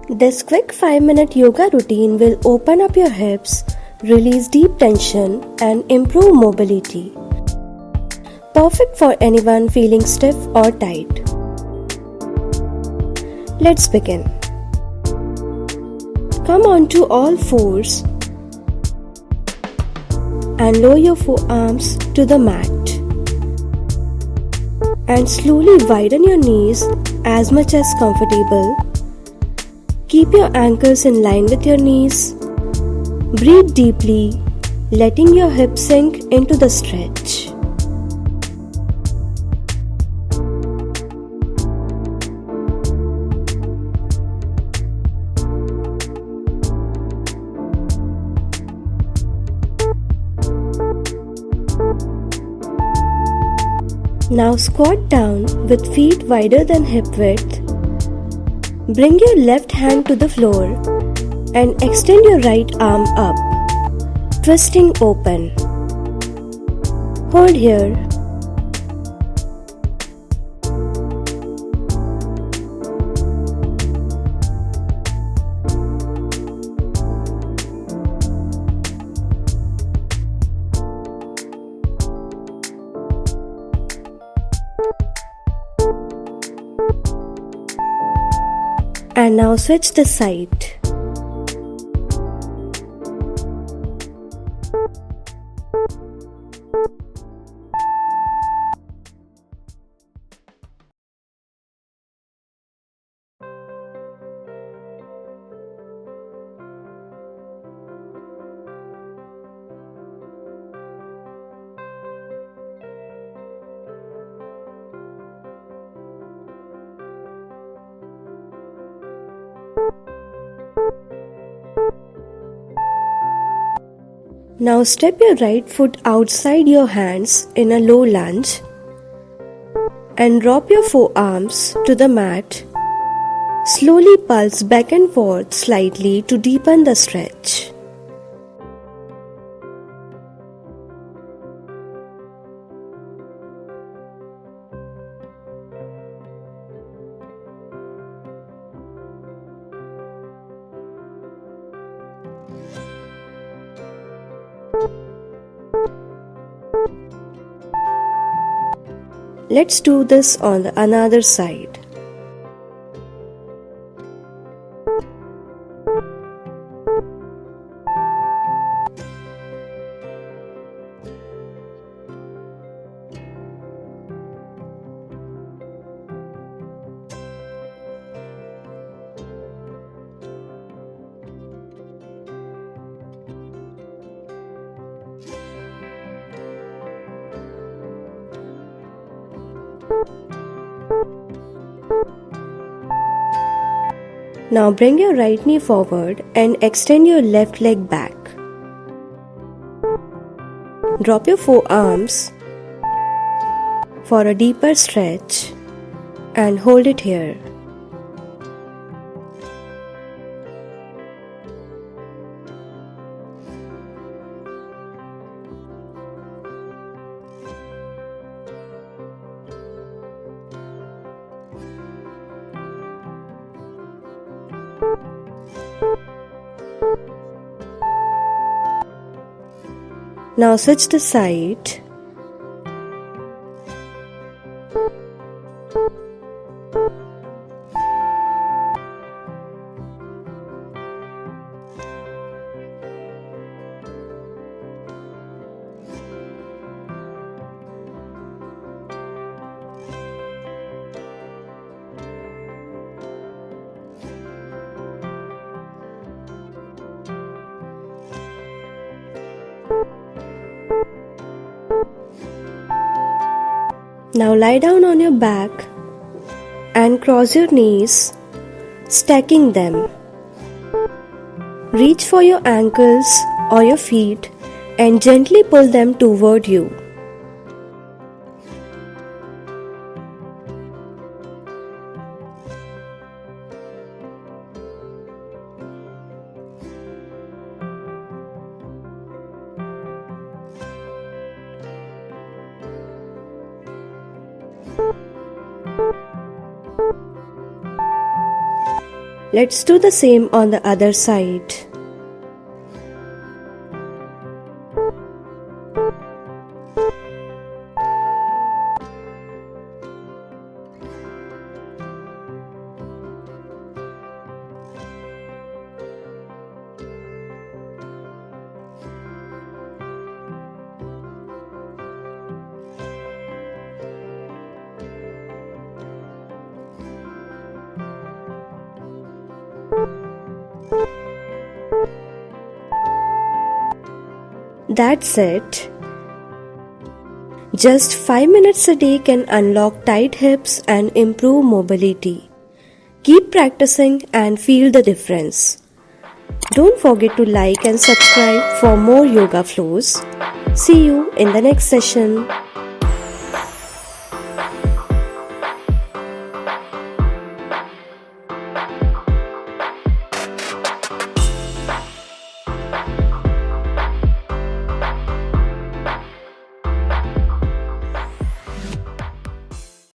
This quick 5-minute yoga routine will open up your hips, release deep tension, and improve mobility. Perfect for anyone feeling stiff or tight. Let's begin. Come onto all fours and lower your forearms to the mat. And slowly widen your knees as much as comfortable. Keep your ankles in line with your knees. Breathe deeply, letting your hips sink into the stretch. Now squat down with feet wider than hip width. Bring your left hand to the floor and extend your right arm up, twisting open. Hold here. And now switch the side. Now step your right foot outside your hands in a low lunge and drop your forearms to the mat. Slowly pulse back and forth slightly to deepen the stretch. Let's do this on the another side. Now bring your right knee forward and extend your left leg back. Drop your forearms for a deeper stretch and hold it here. Now switch the side. Now lie down on your back and cross your knees, stacking them. Reach for your ankles or your feet and gently pull them toward you. Let's do the same on the other side. That's it. Just 5 minutes a day can unlock tight hips and improve mobility. Keep practicing and feel the difference. Don't forget to like and subscribe for more yoga flows. See you in the next session.